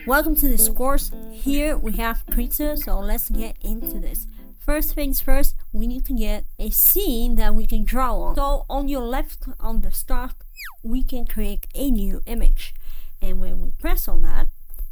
Welcome to this course. Here we have Krita, so let's get into this. First things first, we need to get a scene that we can draw on. So on your left on the start, we can create a new image. And when we press on that,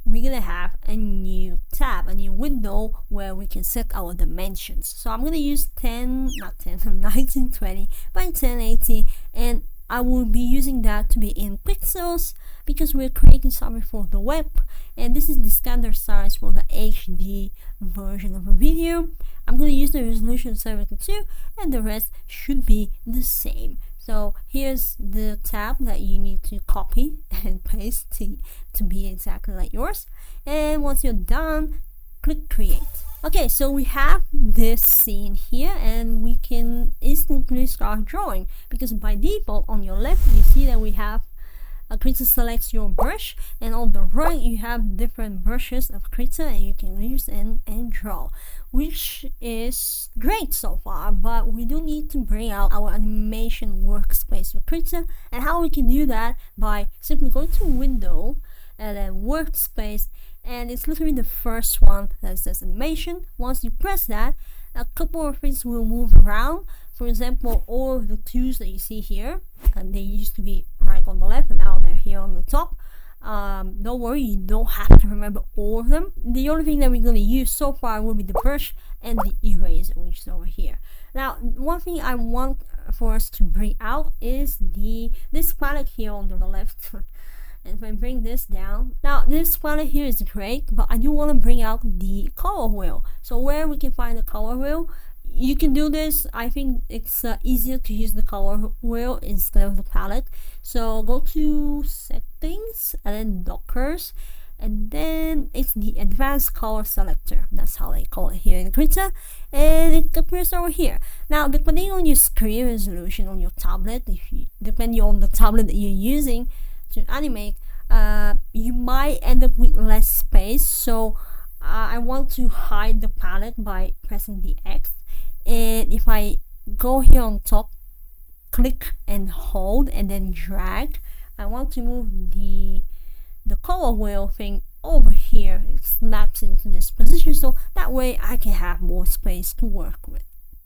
we're gonna have a new tab, a new window where we can set our dimensions. So I'm gonna use 1920 by 1080, and I will be using that to be in pixels because we're creating something for the web, and this is the standard size for the HD version of a video. I'm going to use the resolution 72 and the rest should be the same. So here's the tab that you need to copy and paste to be exactly like yours, and once you're done, click create. Okay, so we have this scene here and we can instantly start drawing because by default on your left you see that we have Krita selects your brush, and on the right you have different brushes of Krita and you can use and draw, which is great so far. But we do need to bring out our animation workspace with Krita, and how we can do that by simply going to window and then workspace, and it's literally the first one that says animation. Once you press that, a couple of things will move around. For example, all of the tools that you see here, and they used to be right on the left and now they're here on the top. Don't worry, you don't have to remember all of them. The only thing that we're going to use so far will be the brush and the eraser, which is over here. Now, one thing I want for us to bring out is this palette here on the left. And if I bring this down, now this palette here is great, but I do want to bring out the color wheel. So where we can find the color wheel, you can do this. I think it's easier to use the color wheel instead of the palette. So go to settings and then dockers, and then it's the advanced color selector. That's how they call it here in Krita, and it appears over here. Now, depending on your screen resolution on your tablet, depending on the tablet that you're using to animate, you might end up with less space. So I want to hide the palette by pressing the X, and if I go here on top, click and hold and then drag, I want to move the color wheel thing over here. It snaps into this position, so that way I can have more space to work with.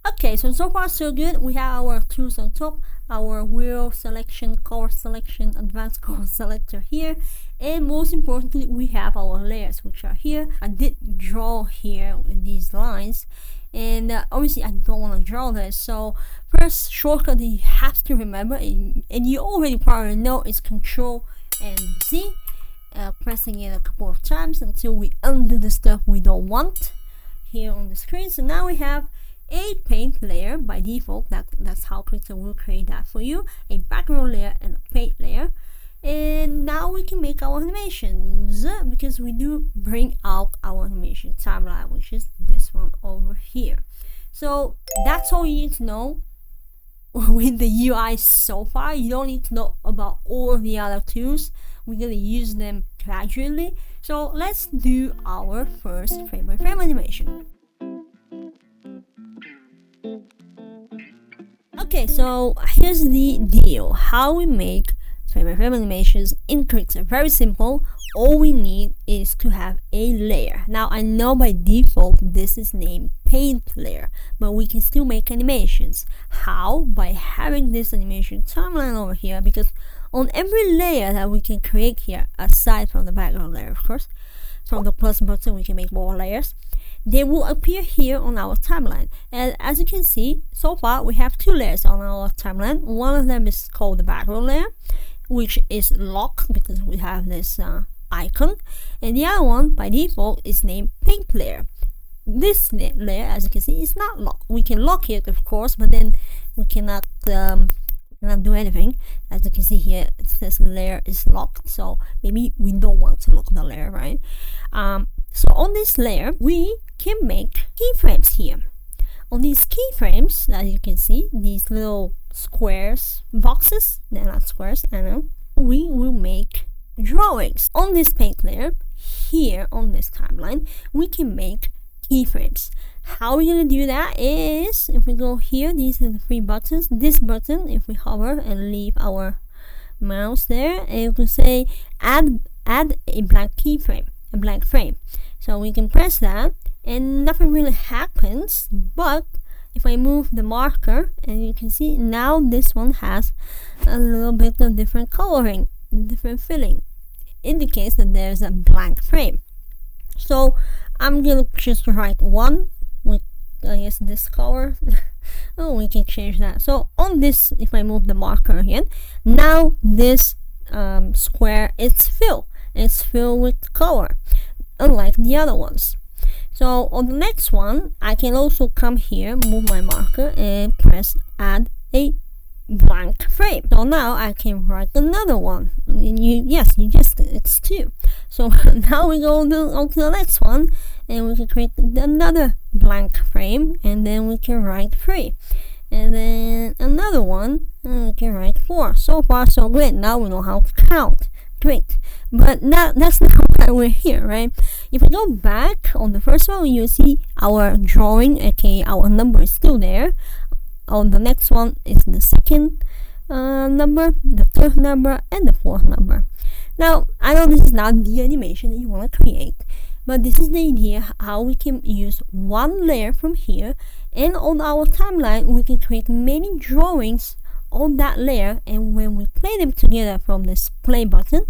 Okay, so far so good. We have our tools on top, our wheel selection, color selection, advanced color selector here, and most importantly we have our layers, which are here. I did draw here in these lines, and obviously I don't want to draw this, so first shortcut that you have to remember, and you already probably know, is Control and Z, pressing it a couple of times until we undo the stuff we don't want here on the screen. So now we have a paint layer by default. That's how Krita will create that for you, a background layer and a paint layer. And now we can make our animations, because we do bring out our animation timeline, which is this one over here. So that's all you need to know with the UI so far. You don't need to know about all of the other tools. We're gonna use them gradually. So let's do our first frame by frame animation. Okay, so here's the deal. How we make frame by frame animations in Krita. Very simple. All we need is to have a layer. Now, I know by default this is named paint layer, but we can still make animations. How? By having this animation timeline over here, because on every layer that we can create here, aside from the background layer, of course, from the plus button we can make more layers, they will appear here on our timeline. And as you can see, so far we have two layers on our timeline. One of them is called the background layer, which is locked because we have this icon, and the other one by default is named paint layer. This layer, as you can see, is not locked. We can lock it, of course, but then we cannot do anything. As you can see here, it says the layer is locked, so maybe we don't want to lock the layer, right? So on this layer we can make keyframes here. On these keyframes, as you can see, these little squares, boxes, they're not squares, I know, we will make drawings. On this paint layer here on this timeline, we can make keyframes. How we're gonna do that is, if we go here, these are the three buttons. This button, if we hover and leave our mouse there, and it will say add a blank keyframe. a blank frame. So we can press that and nothing really happens, but if I move the marker, and you can see now this one has a little bit of different coloring, different filling, indicates that there's a blank frame. So I'm gonna just write 1 with, I guess, this color. Oh, we can change that. So on this, if I move the marker again, now this square is filled. It's filled with color, unlike the other ones. So on the next one, I can also come here, move my marker, and press add a blank frame. So now I can write another one. And you guessed it, it's 2. So now we go on to the next one, and we can create another blank frame, and then we can write 3. And then another one, and we can write 4. So far so great. Now we know how to count. Great. But that's not why we're here, right? If we go back on the first one, you see our drawing, okay, our number is still there. On the next one is the second number, the third number, and the fourth number. Now, I know this is not the animation that you want to create, but this is the idea how we can use one layer from here, and on our timeline we can create many drawings on that layer, and when we play them together from this play button,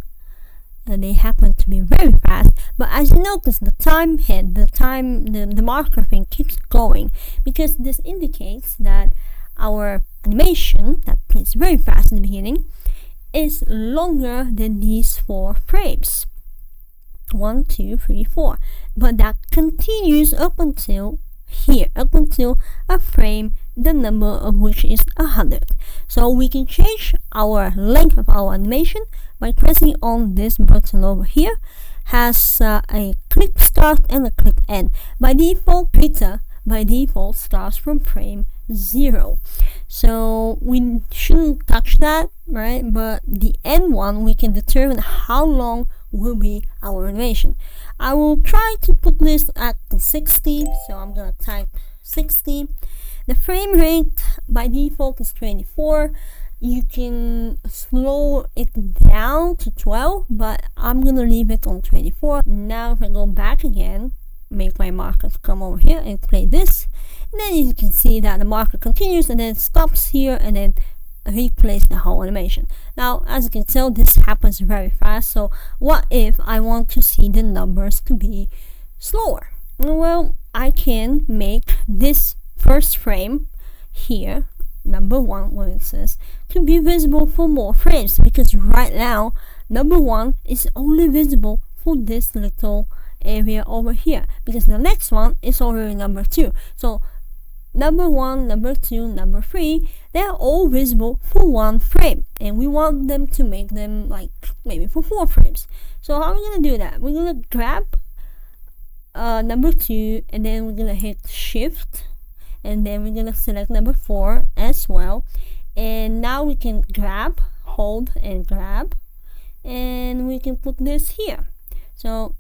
they happen to be very fast. But as you notice, the time hit, the marker thing keeps going, because this indicates that our animation that plays very fast in the beginning is longer than these 4 frames. 1, 2, 3, 4. But that continues up until here, up until a frame, the number of which is 100. So we can change our length of our animation by pressing on this button over here. Has a clip start and a clip end. By default, Krita by default starts from frame 0. So we shouldn't touch that, right? But the end one, we can determine how long will be our animation. I will try to put this at 60, so I'm gonna type 60. The frame rate by default is 24. You can slow it down to 12, but I'm gonna leave it on 24. Now if I go back again, make my marker come over here and play this, and then you can see that the marker continues and then stops here and then replays the whole animation. Now as you can tell, this happens very fast. So what if I want to see the numbers to be slower? Well, I can make this first frame here, number 1, where it says, to be visible for more frames, because right now number 1 is only visible for this little area over here, because the next one is already number 2. So number 1, number 2, number 3, they're all visible for 1 frame, and we want them to make them like maybe for 4 frames. So how are we gonna do that? We're gonna grab number 2, and then we're gonna hit shift, and then we're gonna select number 4 as well, and now we can grab, hold and grab, and we can put this here. So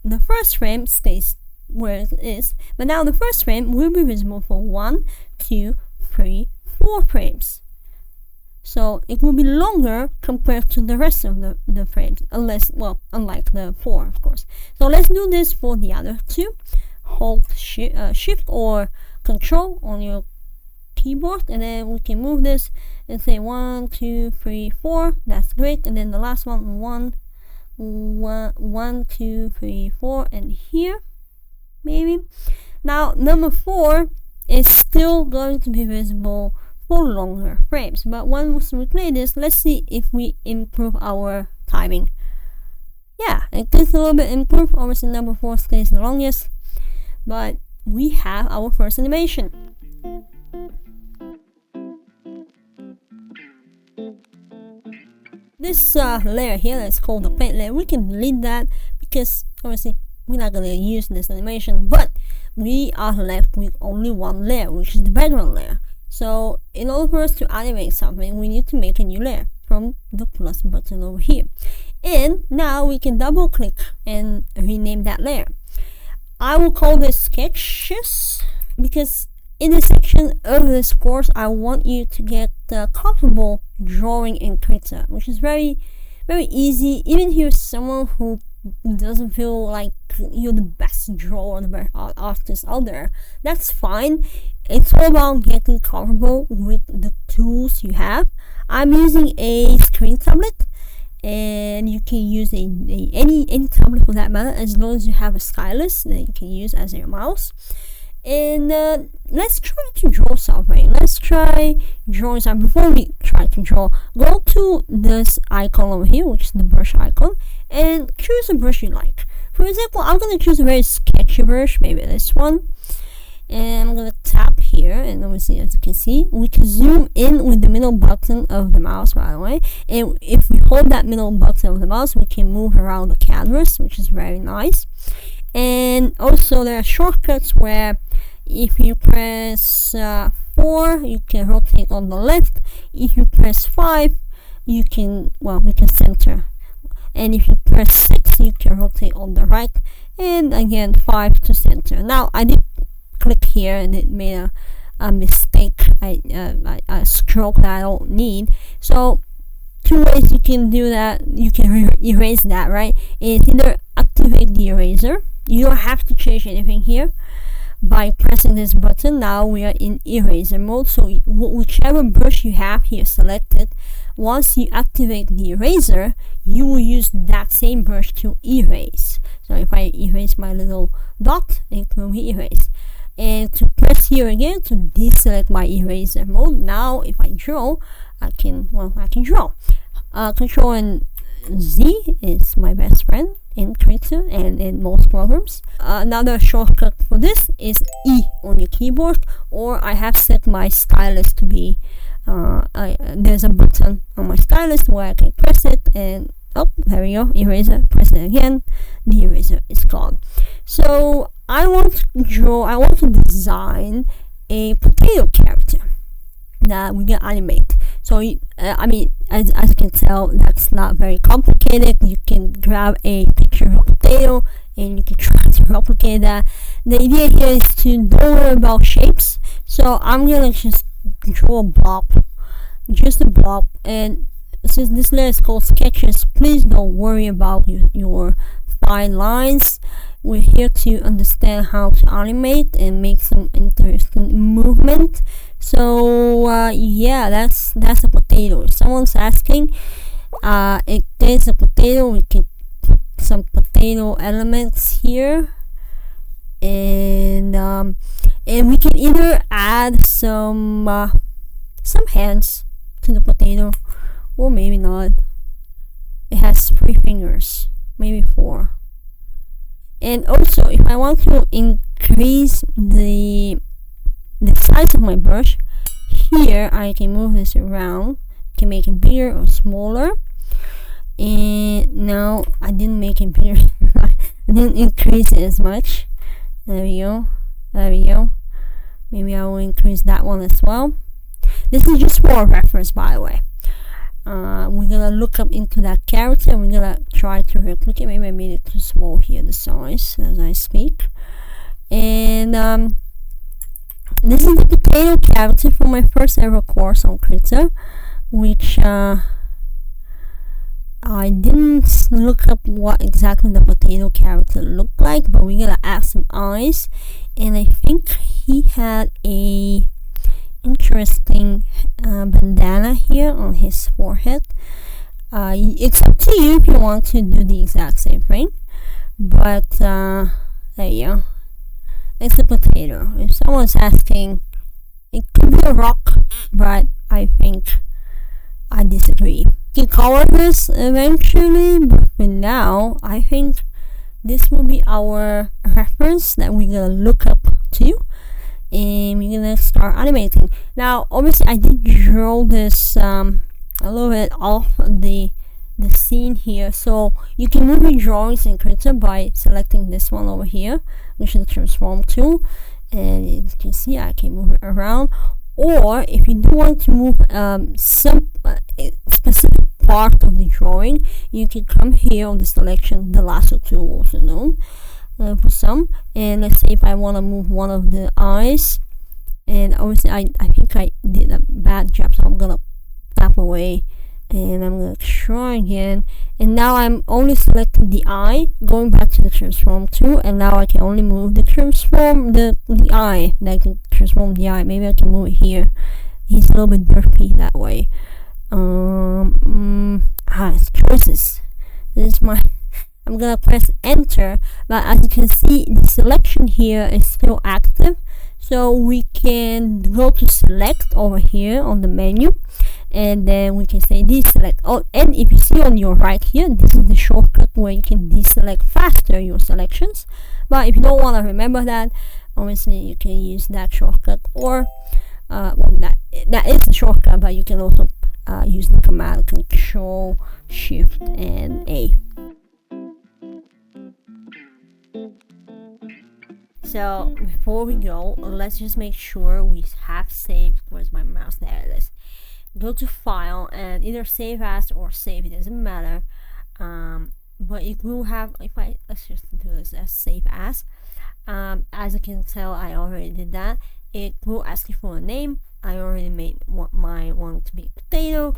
the first frame stays where it is, but now the first frame will be visible for 1, 2, 3, 4 frames. So it will be longer compared to the rest of the frames, unlike the 4, of course. So let's do this for the other 2. Hold shift or control on your keyboard, and then we can move this and say 1, 2, 3, 4. That's great. And then the last one, 1, 2, 3, 4, and here maybe. Now number 4 is still going to be visible for longer frames, but once we play this, let's see if we improve our timing. Yeah, it gets a little bit improved. Obviously number 4 stays the longest, but we have our first animation. This layer here that's called the paint layer, we can delete that because obviously we're not going to use this animation, but we are left with only one layer, which is the background layer. So in order for us to animate something, we need to make a new layer from the plus button over here. And now we can double click and rename that layer. I will call this sketches, because in this section of this course, I want you to get comfortable drawing in Krita, which is very, very easy. Even if you're someone who doesn't feel like you're the best drawer or the best artist out there, that's fine. It's all about getting comfortable with the tools you have. I'm using a screen tablet, and you can use any tablet for that matter, as long as you have a stylus that you can use as your mouse. And let's try to draw something. Let's try drawing something. Before we try to draw, go to this icon over here, which is the brush icon, and choose a brush you like. For example, I'm going to choose a very sketchy brush, maybe this one. And I'm going to tap here, and obviously, as you can see, we can zoom in with the middle button of the mouse, by the way. And if we hold that middle button of the mouse, we can move around the canvas, which is very nice. And also, there are shortcuts where if you press 4, you can rotate on the left. If you press 5, we can center. And if you press 6, you can rotate on the right. And again, 5 to center. Now, I did click here and it made a mistake, a stroke that I don't need. So 2 ways you can do that. You can erase that, right? Is either activate the eraser. You don't have to change anything here by pressing this button. Now we are in eraser mode, so whichever brush you have here selected, once you activate the eraser, you will use that same brush to erase. So if I erase my little dot, it will be erased. And to press here again to deselect my eraser mode. Now if I draw, I can draw. Control and Z is my best friend in Krita and in most programs. Another shortcut for this is E on your keyboard, or I have set my stylus to be there's a button on my stylus where I can press it, and there we go, eraser, press it again, the eraser is gone. So I want to design a potato character that we can animate. So I mean, as you can tell, that's not very complicated. You can grab a picture of a potato and you can try to replicate that. The idea here is to don't worry about shapes. So I'm gonna just draw a blob, just a blob. And since this layer is called sketches, please don't worry about your fine lines. We're here to understand how to animate and make some interesting movement. So yeah, that's a potato. If someone's asking, it is a potato. We can put some potato elements here, and we can either add some hands to the potato, or maybe not. It has 3 fingers, maybe 4. And also, if I want to increase the size of my brush, here I can move this around, can make it bigger or smaller. And now I didn't make it bigger. I didn't increase it as much. There we go. Maybe I will increase that one as well. This is just for reference, by the way. We're gonna look up into that character and we're gonna try to replicate. Maybe I made it too small here, the size, as I speak. And this is the potato character for my first ever course on Krita, which I didn't look up what exactly the potato character looked like, but we're gonna add some eyes. And I think he had a interesting bandana here on his forehead. It's up to you if you want to do the exact same thing, but there you go. It's a potato. If someone's asking, it could be a rock, but I think I disagree. You can color this eventually, but for now, I think this will be our reference that we're gonna look up to, and we're gonna start animating. Now, obviously, I did draw this a little bit off the scene here, so you can move your drawings in Krita by selecting this one over here, which is the transform tool, and you can see I can move it around. Or if you do want to move some specific part of the drawing, you can come here on the selection, the lasso tool, also known for some. And let's say if I want to move one of the eyes, and obviously I think I did a bad job, so I'm gonna tap away and I'm gonna try again. and now I'm only selecting the eye, going back to the transform tool, and now I can only move the eye. I can transform the eye. Maybe I can move it here. He's a little bit derpy that way. It's choices. This is my I'm gonna press enter, but as you can see, the selection here is still active, so we can go to select over here on the menu, and then we can say deselect. Oh, and if you see on your right here, this is the shortcut where you can deselect faster your selections. But if you don't want to remember that, obviously you can use that shortcut, or that is the shortcut, but you can also use the command Control Shift and A. So before we go, let's just make sure we have saved. Where's my mouse? There it is. Go to File and either Save As or Save. It doesn't matter. But it will have. Let's just do this as Save As. As you can tell, I already did that. It will ask you for a name. I already made my one to be potato.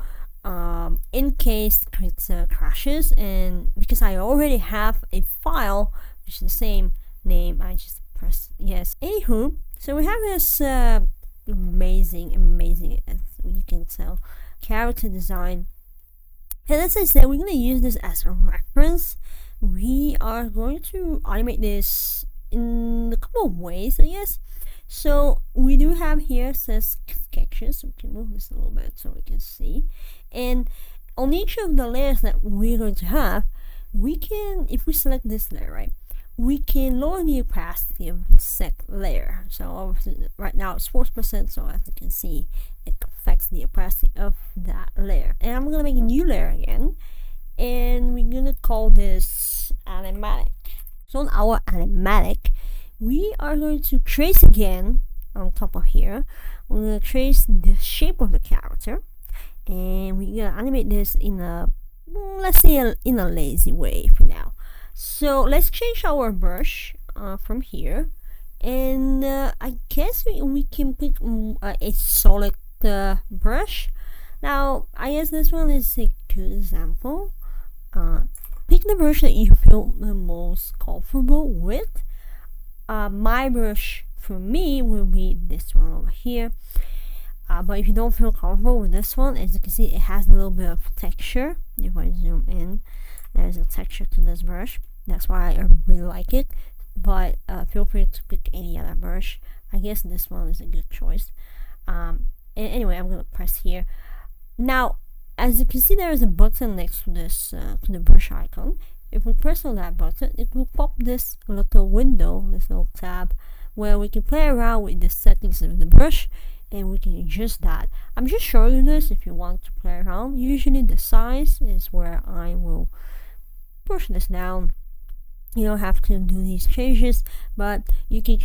In case Krita crashes, and because I already have a file which is the same name, I just press yes. Anywho, so we have this amazing, as you can tell, character design. And as I said, we're going to use this as a reference. We are going to animate this in a couple of ways, I guess. So we do have here says sketches. We can move this a little bit so we can see. And on each of the layers that we're going to have, we can, if we select this layer, right, we can lower the opacity of the set layer. So right now it's 40%, so as you can see, it affects the opacity of that layer. And I'm gonna make a new layer again, and we're gonna call this animatic. So on our animatic, we are going to trace again on top of here. We're gonna trace the shape of the character, and we're gonna animate this in a, let's say, in a lazy way for now. So let's change our brush from here, and I guess we can pick a solid brush. Now I guess this one is a good example. Pick the brush that you feel the most comfortable with. My brush for me will be this one over here. But if you don't feel comfortable with this one, as you can see, it has a little bit of texture. If I zoom in, there's a texture to this brush. That's why I really like it. But feel free to pick any other brush. I guess this one is a good choice. And anyway, I'm gonna press here. Now, as you can see, there is a button next to this to the brush icon. If we press on that button, it will pop this little window, this little tab, where we can play around with the settings of the brush, and we can adjust that. I'm just showing you this if you want to play around. Usually the size is where I will push this down. You don't have to do these changes, but you can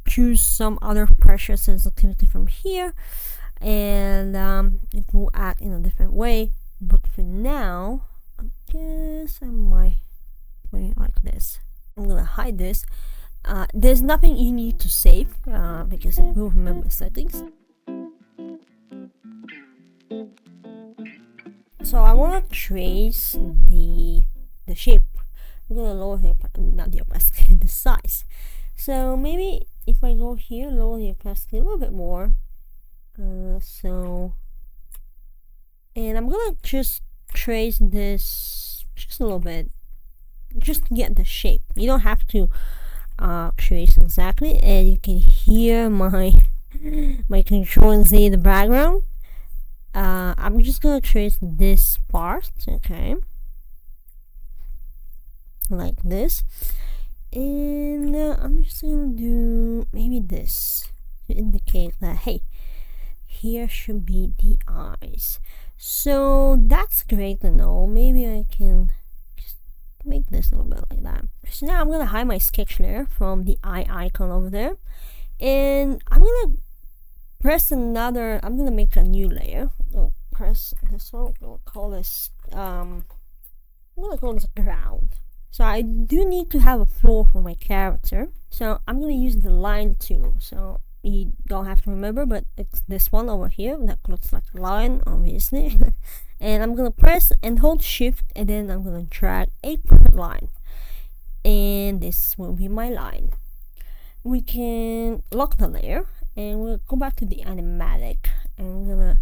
choose some other pressure sensitivity from here, and it will act in a different way. But for now, I guess I might play it like this. I'm gonna hide this. There's nothing you need to save because it will remember settings. So I want to trace the shape. I'm gonna lower the opacity, the size. So maybe if I go here, lower the opacity a little bit more. And I'm gonna just trace this just a little bit, just to get the shape. You don't have to trace exactly, and you can hear my Control Z in the background. I'm just gonna trace this part, okay, like this, and I'm just gonna do maybe this to indicate that, hey, here should be the eyes. So that's great to know. Maybe I can just make this a little bit like that. So now I'm gonna hide my sketch layer from the eye icon over there, and I'm gonna press another. I'm gonna make a new layer. Press this one. We'll call this I'm gonna call this ground. So I do need to have a floor for my character, so I'm gonna use the line tool. So you don't have to remember, but it's this one over here that looks like a line, obviously. And I'm gonna press and hold shift, and then I'm gonna drag a perfect line, and this will be my line. We can lock the layer, and we'll go back to the animatic, and we're gonna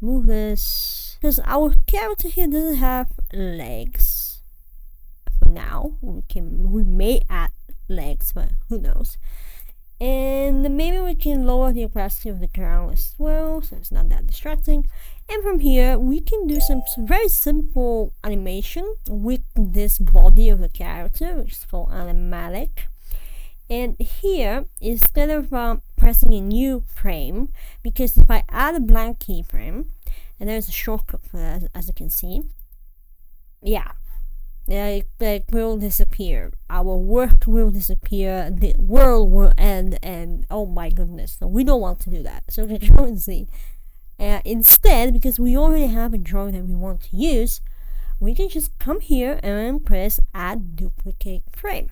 move this because our character here doesn't have legs for now. We may add legs, but who knows. And maybe we can lower the opacity of the ground as well, so it's not that distracting. And from here we can do some very simple animation with this body of the character, which is called animatic. And here, instead of pressing a new frame, because if I add a blank keyframe, and there's a shortcut for that, as you can see, it will disappear. Our work will disappear. The world will end, and oh my goodness, so we don't want to do that. So Control and Z. Instead, because we already have a drawing that we want to use, we can just come here and press Add Duplicate Frame.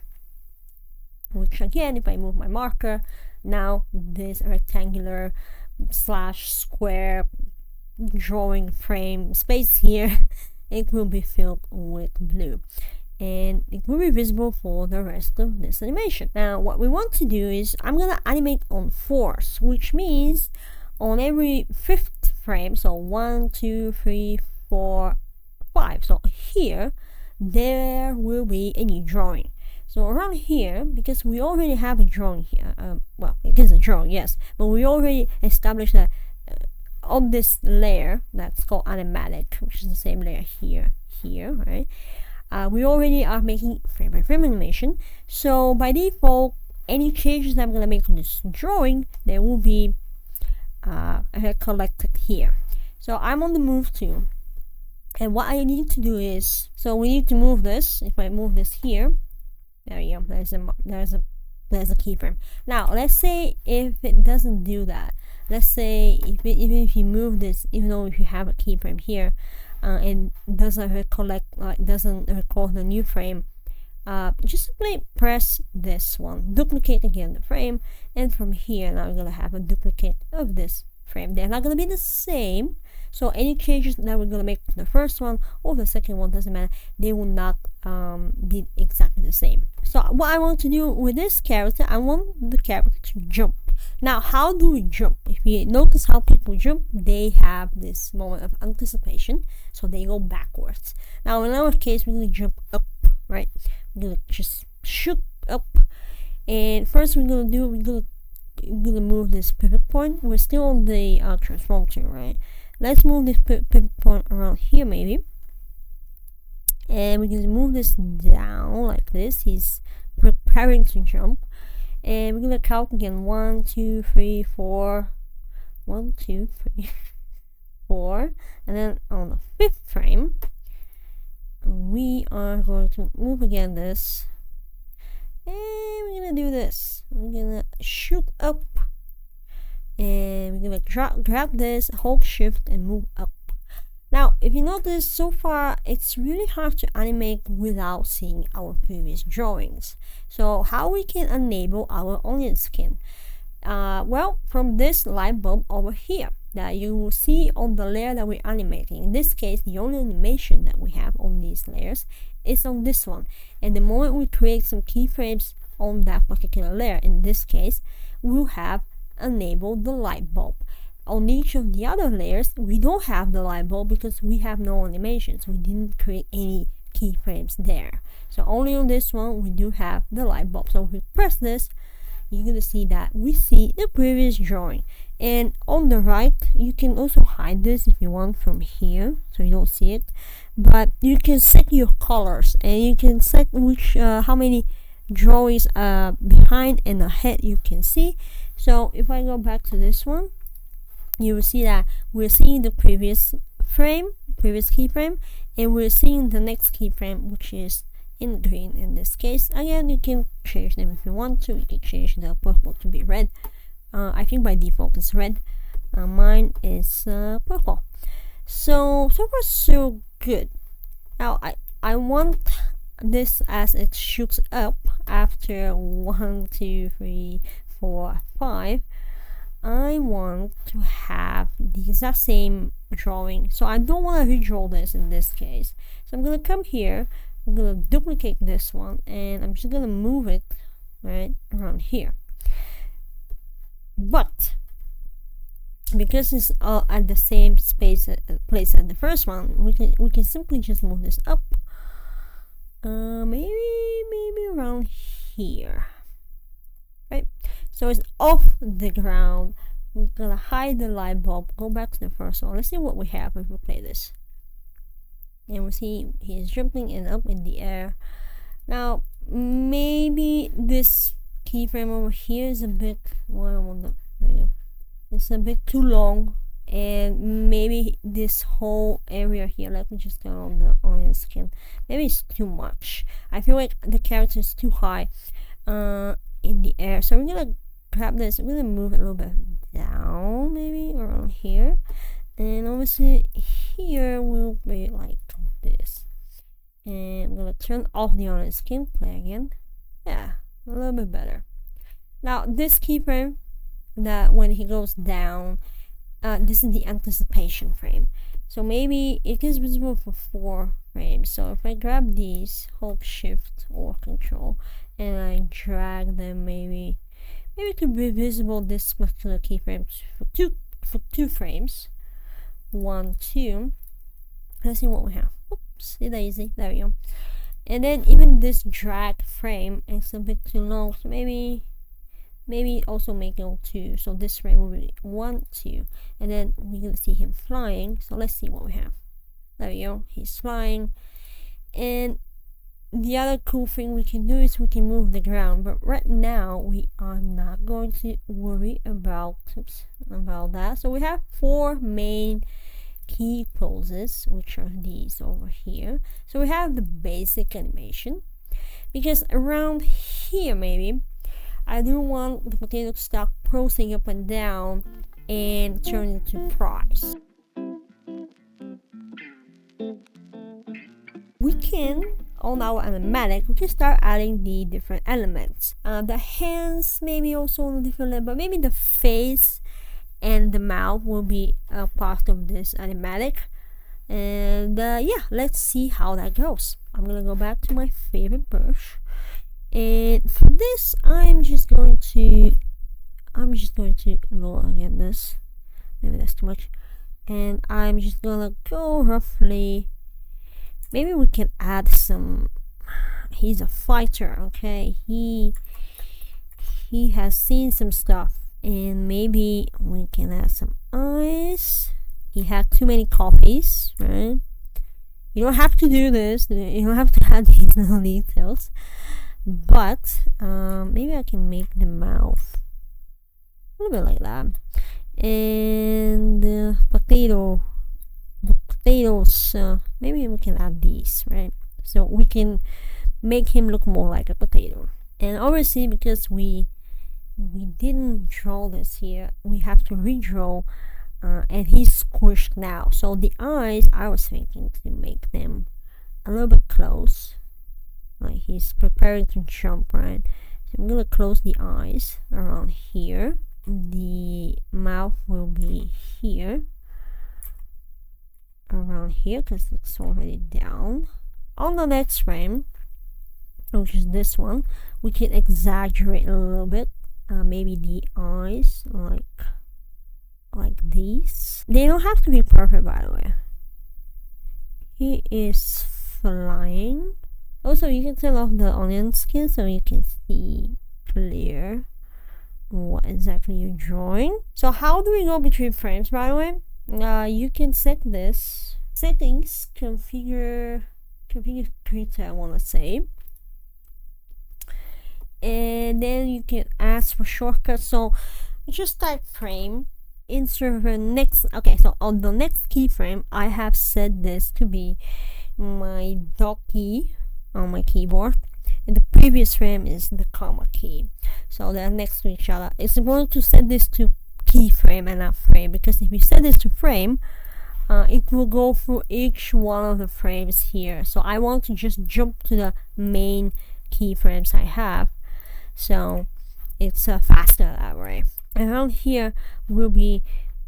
Which again, if I move my marker, now this rectangular / square drawing frame space here, it will be filled with blue, and it will be visible for the rest of this animation. Now what we want to do is, I'm gonna animate on fours, which means on every 5th frame, so 1, 2, 3, 4, 5, so here there will be a new drawing. So around here, because we already have a drawing here, well, it is a drawing, yes, but we already established that on this layer that's called animatic, which is the same layer here, right? We already are making frame by frame animation. So by default, any changes that I'm gonna make on this drawing, they will be collected here. So I'm on the move tool, and what I need to do is, so we need to move this. If I move this here, there you go. There's a keyframe. Now let's say if it doesn't do that. Let's say even if you move this, even though if you have a keyframe here, and doesn't record the new frame, just simply press this one, duplicate again the frame, and from here now we're gonna have a duplicate of this frame. They're not gonna be the same, so any changes that we're gonna make to the first one or the second one, doesn't matter, they will not be exactly the same. So what I want to do with this character, I want the character to jump. Now how do we jump? If you notice how people jump, they have this moment of anticipation, so they go backwards. Now in our case, we're gonna jump up, right? We're gonna just shoot up, and first we're gonna move this pivot point. We're still on the transform tool, right? Let's move this pivot point around here maybe, and we're gonna move this down like this. He's preparing to jump, and we're gonna count again, 1, 2, 3, 4, 1, 2, 3, 4, and then on the 5th frame we are going to move again this, and we're gonna do this. We're gonna shoot up, and we're gonna grab this, hold shift, and move up. Now if you notice, so far it's really hard to animate without seeing our previous drawings. So how we can enable our onion skin? Well, from this light bulb over here that you will see on the layer that we're animating. In this case, the only animation that we have on these layers is on this one, and the moment we create some keyframes on that particular layer, in this case we'll have enabled the light bulb. On each of the other layers we don't have the light bulb because we have no animations. We didn't create any keyframes there, so only on this one we do have the light bulb. So if we press this, you're gonna see that we see the previous drawing. And on the right, you can also hide this if you want from here, so you don't see it, but you can set your colors, and you can set which how many drawings behind and ahead you can see. So if I go back to this one, you will see that we're seeing the previous keyframe, and we're seeing the next keyframe, which is in green in this case. Again, you can change them if you want to. You can change the purple to be red. I think by default it's red. Mine is purple. So far so good. Now I want this as it shoots up after 1, 2, 3, 4, 5. I want to have the exact same drawing, so I don't want to redraw this in this case. So I'm gonna come here, I'm gonna duplicate this one, and I'm just gonna move it right around here. But because it's at the same place as the first one, we can simply just move this up. Maybe around here, right? So it's off the ground. We're gonna hide the light bulb. Go back to the first one. Let's see what we have if we play this. And we see he's jumping and up in the air. Now maybe this keyframe over here is a bit, it's a bit too long, and maybe this whole area here, let me just go on the onion skin, maybe it's too much. I feel like the character is too high in the air, so we're gonna grab this, we're gonna move it a little bit down, maybe around here, and obviously here will be like this. And I'm gonna turn off the onion skin, play again. Yeah, a little bit better. Now this keyframe, that when he goes down, this is the anticipation frame, so maybe it is visible for 4 frames. So if I grab these, hold shift or control, and I drag them, maybe it could be visible this particular keyframe for two frames. 1, 2. Let's see what we have. Oops, daisy, there we go. And then even this drag frame is a bit too long, so maybe also make it 2. So this frame will be 1, 2, and then we're gonna see him flying. So let's see what we have. There we go, he's flying. And the other cool thing we can do is we can move the ground, but right now we are not going to worry about that. So we have 4 main key poses, which are these over here. So we have the basic animation, because around here maybe I do want the potato to stop posing up and down and turn into fries. We can, on our animatic, we can start adding the different elements. The hands maybe also on a different level, but maybe the face and the mouth will be a part of this animatic. And yeah, let's see how that goes. I'm gonna go back to my favorite brush. And for this, I'm just going to lower again this. Maybe that's too much. And I'm just gonna go roughly. Maybe we can add some. He's a fighter, okay? He has seen some stuff, and maybe we can add some eyes. He had too many copies, right? You don't have to do this. You don't have to add these little details. But maybe I can make the mouth a little bit like that, and the potatoes, maybe we can add these, right? So we can make him look more like a potato. And obviously, because we didn't draw this here, we have to redraw, and he's squished now. So the eyes, I was thinking to make them a little bit close, like he's preparing to jump, right? So I'm gonna close the eyes around here. The mouth will be here, around here, because it's already down. On the next frame, which is this one, we can exaggerate a little bit. Maybe the eyes like these. They don't have to be perfect, by the way. He is flying. Also, you can turn off the onion skin so you can see clear what exactly you're drawing. So how do we go between frames, by the way? You can set this settings, configure Krita, I want to say, and then you can ask for shortcuts. So just type frame, insert the next. Okay, so on the next keyframe, I have set this to be my dot key on my keyboard, and the previous frame is the comma key, so they're next to each other. It's important to set this to keyframe and not frame, because if you set this to frame, it will go through each one of the frames here. So I want to just jump to the main keyframes I have, so it's faster that way. Around here will be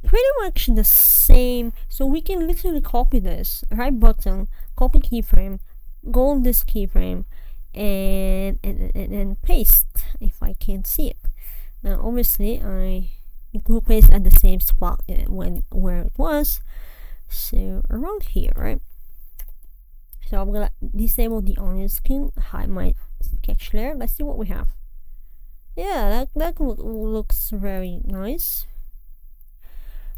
pretty much the same, so we can literally copy this, right button, copy keyframe, go on this keyframe, and paste if I can't see it. Now obviously it will paste at the same spot where it was, so around here, right? So I'm gonna disable the onion skin, hide my sketch layer. Let's see what we have. Yeah, that looks very nice.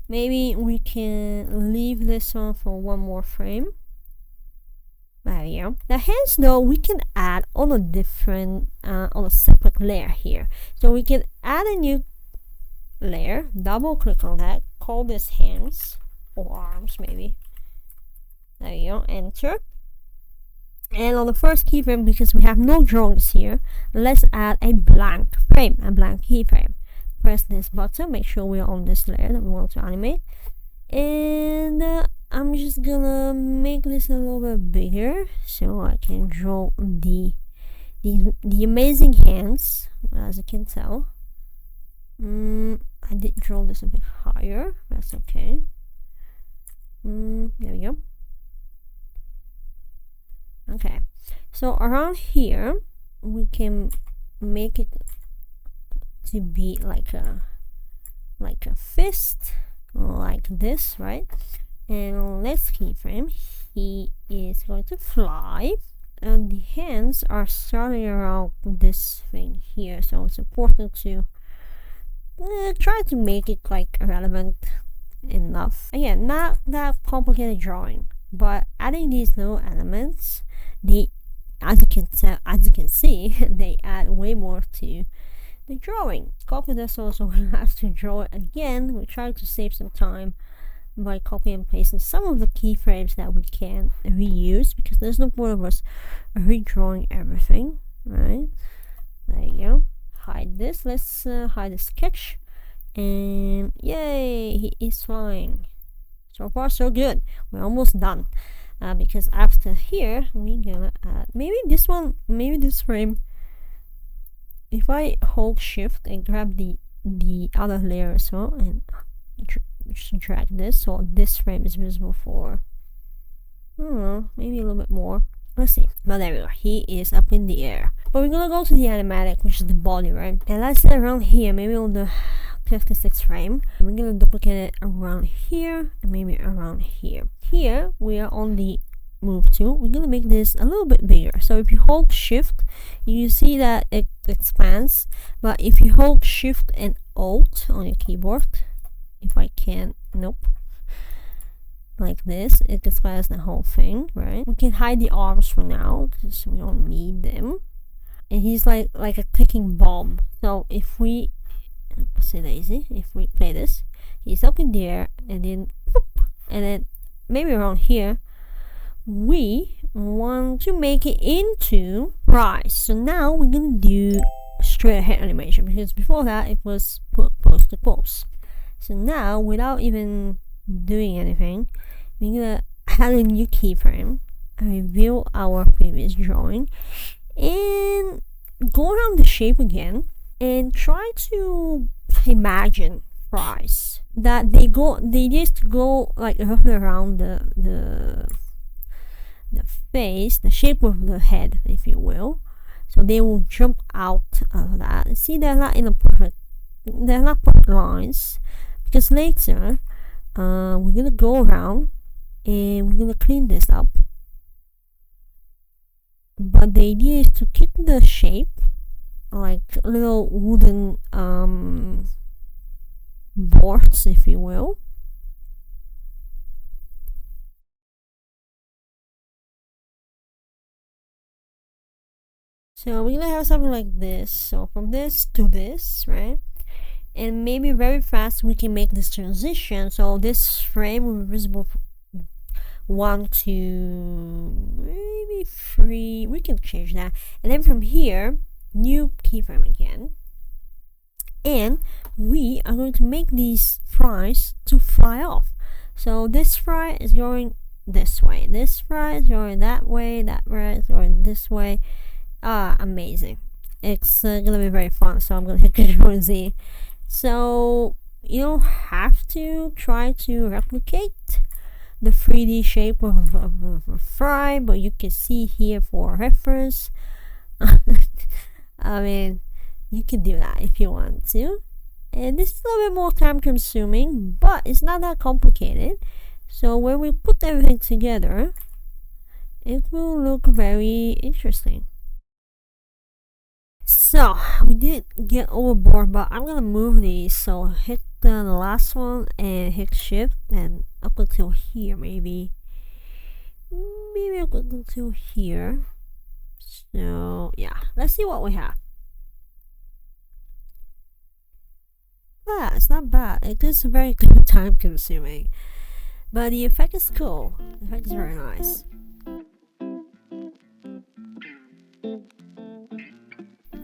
Maybe we can leave this on for one more frame. There we go. The hands though, we can add on a different, on a separate layer here. So we can add a new layer, double click on that, call this hands or arms maybe. There you go, enter. And on the first keyframe, because we have no drawings here, let's add a blank frame, a blank keyframe. Press this button, make sure we're on this layer that we want to animate, and I'm just gonna make this a little bit bigger so I can draw the amazing hands. As you can tell, I did draw this a bit higher. That's okay. There we go. Okay, so around here we can make it to be like a fist, like this, right? And next keyframe, he is going to fly, and the hands are starting around this thing here, so it's important to try to make it like relevant enough. Again, not that complicated drawing, but adding these little elements, as you can see, they add way more to the drawing. Copy this also, we have to draw it again. We try to save some time by copying and pasting some of the keyframes that we can reuse, because there's no point of us redrawing everything, right? There you go. Hide this. Let's hide the sketch, and yay, he is flying. So far so good. We're almost done. Because after here we're gonna add maybe this one, maybe this frame. If I hold shift and grab the other layer as well, and just drag this so this frame is visible for, I don't know, maybe a little bit more. Let's see. But there we go. He is up in the air. But we're gonna go to the animatic, which is the body, right? And let's say around here, maybe on the 56th frame. We're gonna duplicate it around here and maybe around here. Here we are on the move tool. We're gonna make this a little bit bigger. So if you hold shift, you see that it expands. But if you hold shift and alt on your keyboard, if I can, nope, like this, it expands the whole thing, right? We can hide the arms for now because we don't need them. And he's like a clicking bomb. So if we say lazy, if we play this, he's up in the air, and then boop, and then maybe around here we want to make it into rise. So now we're gonna do straight ahead animation, because before that it was pose to pose. So now, without even doing anything, we're gonna add a new keyframe, reveal our previous drawing, and go around the shape again and try to imagine fries that they just go like roughly around the face, the shape of the head, if you will. So they will jump out of that. See, they're not perfect lines, because later we're gonna go around and we're gonna clean this up. But the idea is to keep the shape like little wooden boards, if you will. So we're gonna have something like this. So from this to this, right? And maybe very fast we can make this transition. So this frame will be visible for 1, 2, maybe 3. We can change that. And then from here, new keyframe again. And we are going to make these fries to fly off. So this fry is going this way. This fry is going that way. That fry is going this way. Amazing. It's gonna be very fun. So I'm gonna hit Control Z So you don't have to try to replicate the 3D shape of a fry, but you can see here for reference. I mean, you can do that if you want to. And this is a little bit more time consuming, but it's not that complicated. So when we put everything together, it will look very interesting. So we did get overboard, but I'm gonna move these. So hit the last one and hit shift and up until here, maybe up until here. So yeah, let's see what we have. Yeah, it's not bad. It is very good time consuming, but the effect is cool. The effect is very nice.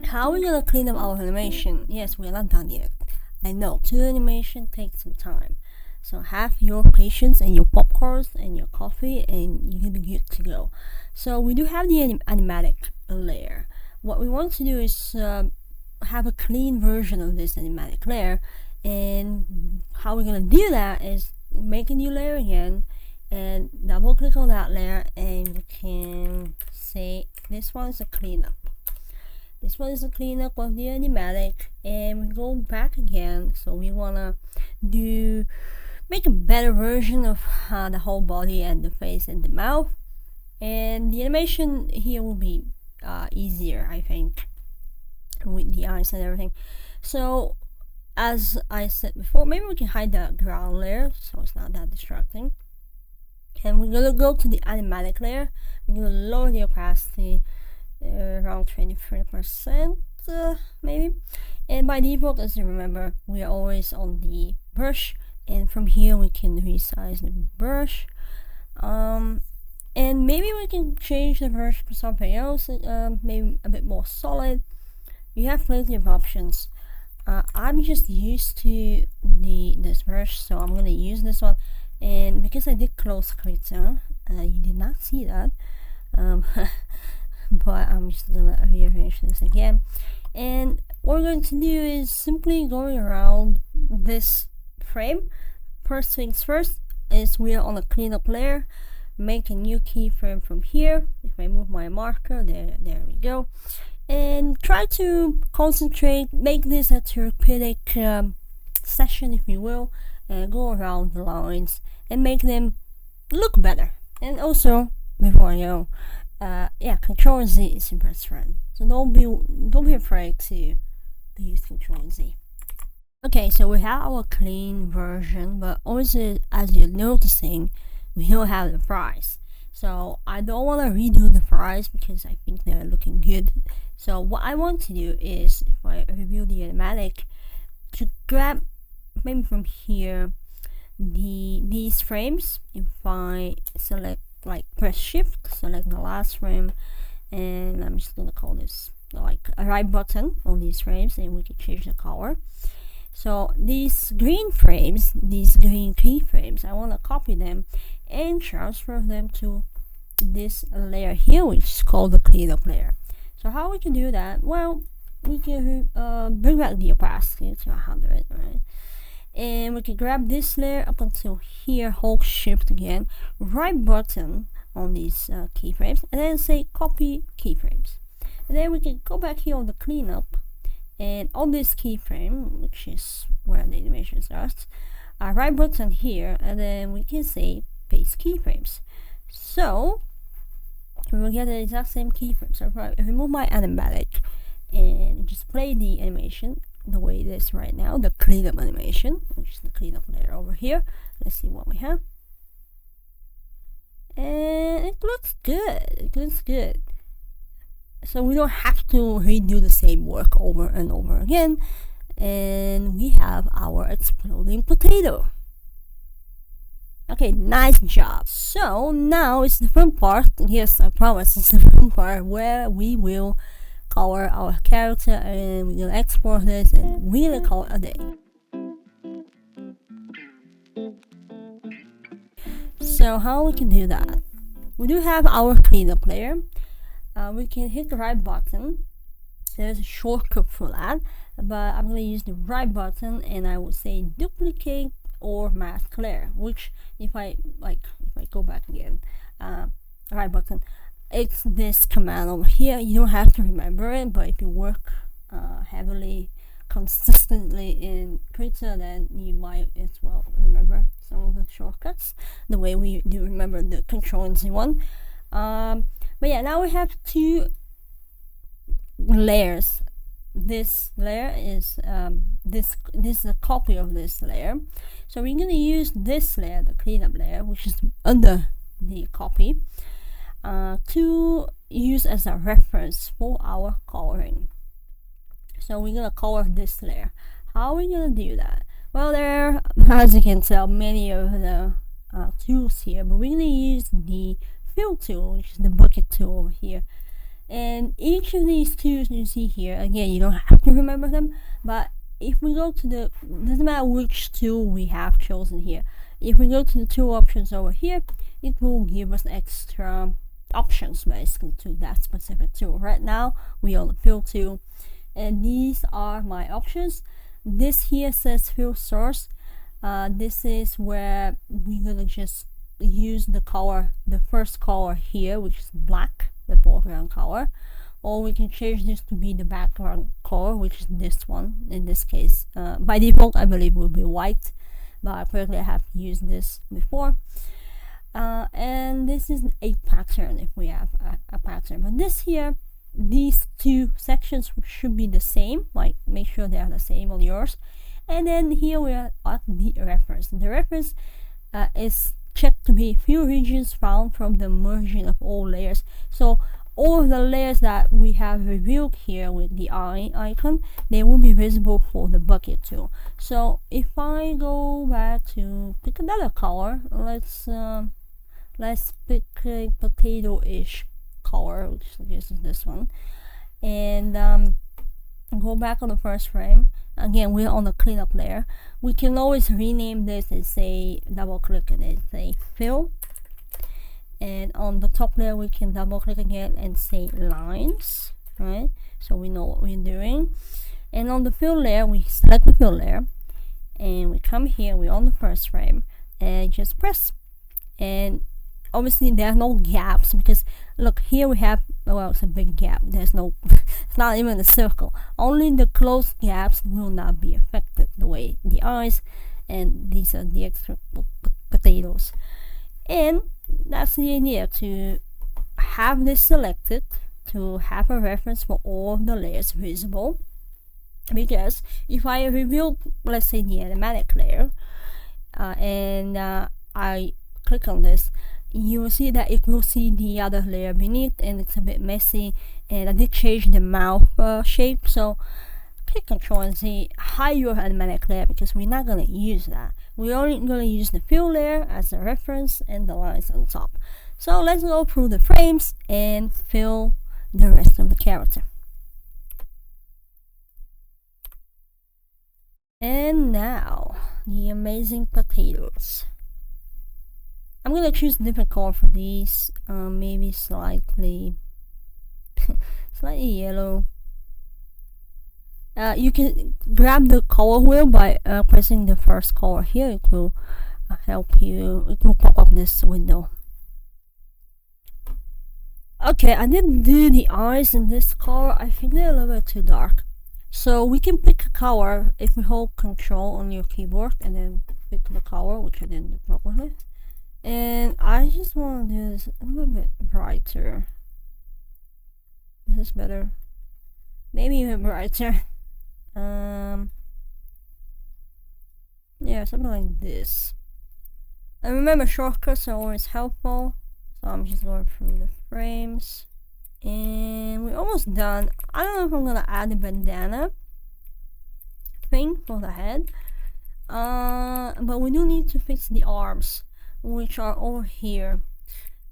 How are we gonna clean up our animation? Yes, we're not done yet. I know, 2D animation takes some time. So have your patience and your popcorns and your coffee and you're gonna be good to go. So we do have the animatic layer. What we want to do is have a clean version of this animatic layer, and how we're gonna do that is make a new layer again and double click on that layer, and we can say this one is a cleanup. This one is a cleanup of the animatic, and we go back again. So we wanna make a better version of the whole body and the face and the mouth, and the animation here will be easier, I think, with the eyes and everything. So as I said before, maybe we can hide the ground layer so it's not that distracting. And we're gonna go to the animatic layer. We're gonna lower the opacity around 23%, maybe. And by default, as you remember, we are always on the brush, and from here we can resize the brush. And maybe we can change the brush for something else, maybe a bit more solid. You have plenty of options. I'm just used to this brush, so I'm gonna use this one. And because I did close Krita, you did not see that, but I'm just gonna rearrange this again. And what we're going to do is simply going around this frame. First things first is we are on a cleanup layer. Make a new keyframe from here. If I move my marker, there we go. And try to concentrate, make this a therapeutic session, if you will, and go around the lines and make them look better. And also, before I go, Control Z is your best friend, so don't be afraid to use Control Z. Okay, so we have our clean version, but also, as you're noticing, we don't have the fries. So I don't want to redo the fries because I think they're looking good. So what I want to do is, if I review the animatic, to grab maybe from here these frames. If I select, like, press shift, select the last frame, and I'm just gonna call this like a right button on these frames, and we can change the color. So these green frames, these green keyframes, I want to copy them and transfer them to this layer here, which is called the cleanup layer. So how we can do that? Well, we can bring back the opacity to 100, right? And we can grab this layer up until here, hold shift again, right button on these keyframes, and then say copy keyframes. And then we can go back here on the cleanup, and on this keyframe, which is where the animation starts, right button here, and then we can say paste keyframes. So we will get the exact same keyframe. So if I remove my animatic and just play the animation the way it is right now, the cleanup animation, which is the cleanup layer over here, let's see what we have. And it looks good. It looks good. So we don't have to redo the same work over and over again. And we have our exploding potato. Okay, nice job. So now it's the fun part. Yes, I promise it's the fun part where we will color our character, and we will export this and really call it a day. So how we can do that? We do have our cleanup layer. We can hit the right button. There's a shortcut for that. but I'm gonna use the right button and I would say duplicate or mask layer, which if I go back again, right button, it's this command over here. You don't have to remember it, but if you work heavily consistently in Krita, then you might as well remember some of the shortcuts the way we do remember the Control and Z1. But yeah, now we have two layers. This layer is this is a copy of this layer, so we're going to use this layer, the cleanup layer, which is under the copy, to use as a reference for our coloring. So we're going to color this layer. How are we going to do that? Well, there are, as you can tell, many of the tools here, but we're going to use the fill tool, which is the bucket tool over here. And each of these tools you see here, again, you don't have to remember them, but if we go to the, doesn't matter which tool we have chosen here, if we go to the tool options over here, it will give us extra options basically to that specific tool. Right now we are on the fill tool, and these are my options. This here says fill source. This is where we're gonna just use the color, the first color here, which is black, the foreground color, or we can change this to be the background color, which is this one. In this case, by default I believe will be white, but apparently I have used this before. And this is a pattern if we have a pattern, but this here, these two sections should be the same, like make sure they are the same on yours. And then here we are at the reference. The reference is checked to be few regions found from the merging of all layers. So all of the layers that we have revealed here with the eye icon, they will be visible for the bucket tool. So if I go back to pick another color, let's pick a potato-ish color, which I guess is this one, and go back on the first frame. Again, we're on the cleanup layer. We can always rename this and say, double click and then say fill, and on the top layer we can double click again and say lines, right? So we know what we're doing. And on the fill layer, we select the fill layer and we come here, we're on the first frame, and just press. And obviously there are no gaps, because look here we have, well, it's a big gap, there's no it's not even a circle. Only the closed gaps will not be affected, the way the eyes, and these are the extra potatoes. And that's the idea, to have this selected, to have a reference for all of the layers visible. Because if I reveal, let's say, the animatic layer, and I click on this, you will see that it will see the other layer beneath, and it's a bit messy. And I did change the mouth shape, so click Ctrl and Z, hide your animatic layer, because we're not going to use that. We're only going to use the fill layer as a reference and the lines on top. So let's go through the frames and fill the rest of the character. And now the amazing potatoes. I'm gonna choose a different color for these, maybe slightly yellow. You can grab the color wheel by pressing the first color here. It will help you, it will pop up this window. Okay, I didn't do the eyes in this color. I think they're a little bit too dark. So we can pick a color if we hold Control on your keyboard and then pick the color, which I didn't do properly. And I just want to do this a little bit brighter. Is this better? Maybe even brighter. Yeah, something like this. And remember, shortcuts are always helpful. So I'm just going through the frames. And we're almost done. I don't know if I'm gonna add a bandana thing for the head. But we do need to fix the arms, which are over here.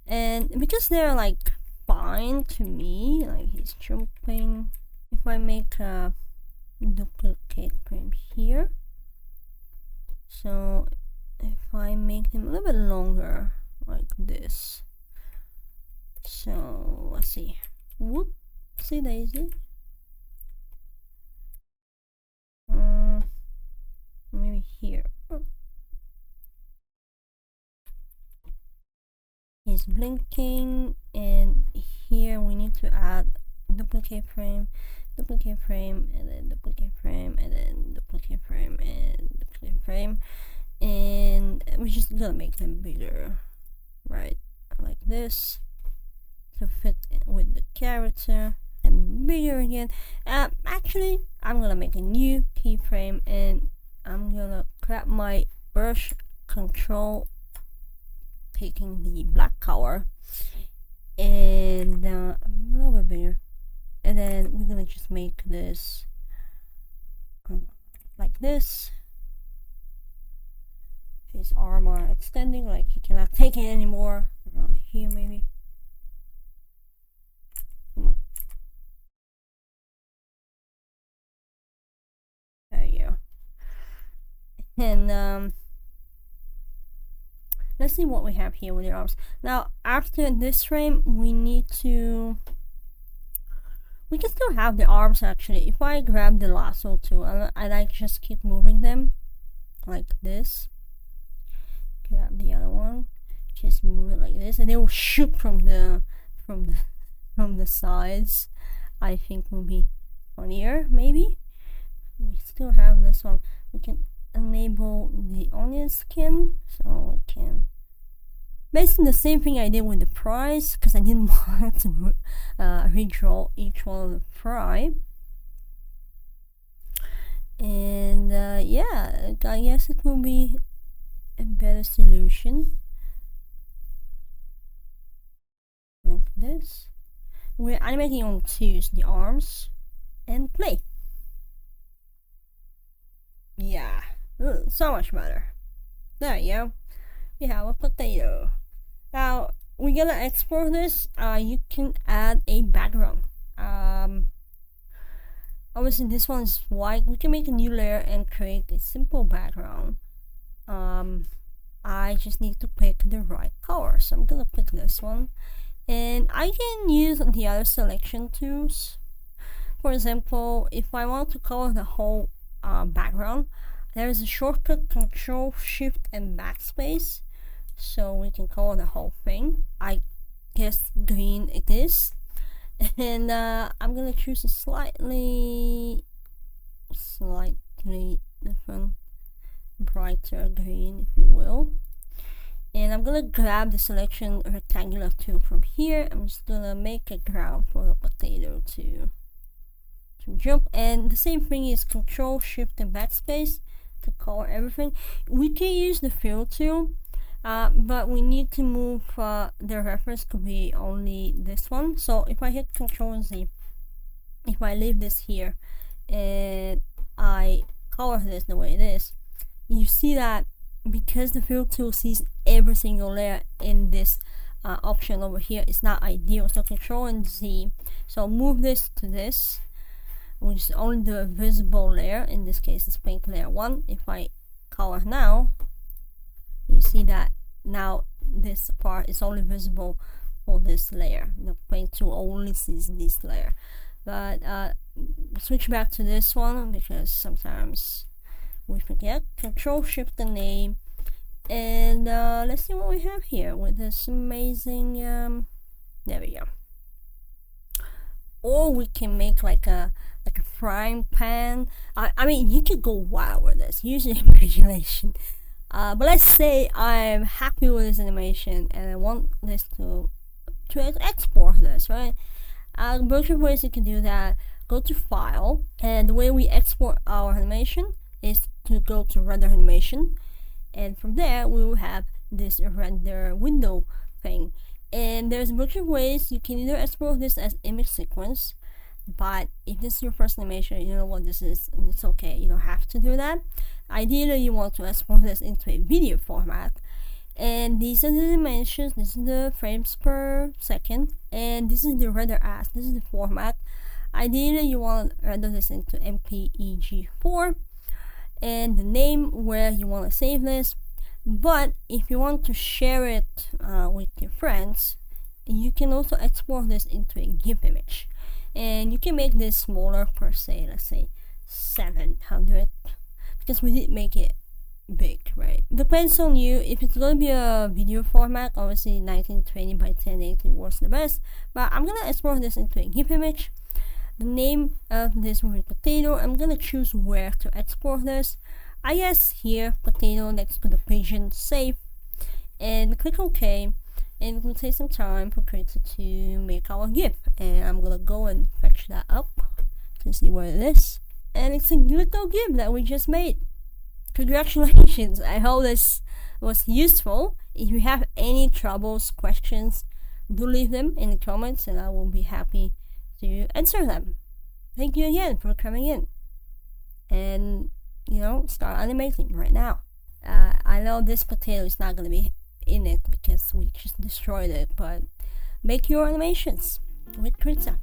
And because they're like fine to me, like he's jumping, if I make a duplicate frame here, so if I make them a little bit longer like this, so let's see, whoopsie daisy, is blinking, and here we need to add duplicate frame, and then duplicate frame, and then duplicate frame, and duplicate frame, and we're just gonna make them bigger, right, like this, to fit with the character, and bigger again. Actually, I'm gonna make a new keyframe, and I'm gonna grab my brush control, taking the black color, and a little bit bigger, and then we're gonna just make this like this. His arm are extending, like he cannot take it anymore. Around here, maybe. Come on. There you go. And let's see what we have here with the arms. Now, after this frame, we can still have the arms actually. If I grab the lasso too, and I just keep moving them like this. Grab the other one, just move it like this, and they will shoot from the sides. I think will be funnier. Maybe we still have this one. We can enable the onion skin, so we can basically the same thing I did with the fries, because I didn't want to redraw each one of the fry. And yeah, I guess it will be a better solution like this. We're animating on twos, the arms, and play. Yeah, so much better. There you go. We have a potato. Now we're gonna export this. You can add a background. Obviously this one is white. We can make a new layer and create a simple background. I just need to pick the right color, so I'm gonna pick this one, and I can use the other selection tools. For example, if I want to color the whole background, there is a shortcut, Control Shift and Backspace, so we can color the whole thing. I guess green it is, and I'm gonna choose a slightly different, brighter green, if you will. And I'm gonna grab the selection rectangular tool from here. I'm just gonna make a ground for the potato to jump, and the same thing is Control Shift and Backspace to color everything. We can use the fill tool, but we need to move the reference to be only this one. So if I hit Control Z, if I leave this here and I color this the way it is, you see that because the fill tool sees every single layer in this option over here, it's not ideal. So Control and Z, so move this to this, which is only the visible layer. In this case it's paint layer 1. If I color now, you see that now this part is only visible for this layer. The paint tool only sees this layer. But switch back to this one, because sometimes we forget. Control Shift and A, and let's see what we have here with this amazing there we go. Or we can make like a frying pan. I mean, you could go wild with this, use your imagination. But let's say I'm happy with this animation and I want this to export this, right? A bunch of ways you can do that. Go to File, and the way we export our animation is to go to Render Animation, and from there we will have this render window thing. And there's a bunch of ways. You can either export this as image sequence, but if this is your first animation, you know what this is, and it's okay, you don't have to do that. Ideally you want to export this into a video format, and these are the dimensions, this is the frames per second, and this is the render as, this is the format. Ideally you want to render this into MPEG-4, and the name where you want to save this. But if you want to share it with your friends, you can also export this into a GIF image, and you can make this smaller per se, let's say 700, because we did make it big, right? Depends on you. If it's gonna be a video format, obviously 1920 by 1080 works the best. But I'm gonna export this into a GIF image. The name of this will be potato. I'm gonna choose where to export this. I guess here, potato next to the pigeon, save, and click OK. And it will take some time for Krita to make our GIF. And I'm gonna go and fetch that up to see what it is. And it's a little GIF that we just made. Congratulations! I hope this was useful. If you have any troubles, questions, do leave them in the comments and I will be happy to answer them. Thank you again for coming in. And, start animating right now. I know this potato is not going to be in it because we just destroyed it, but make your animations with Krita.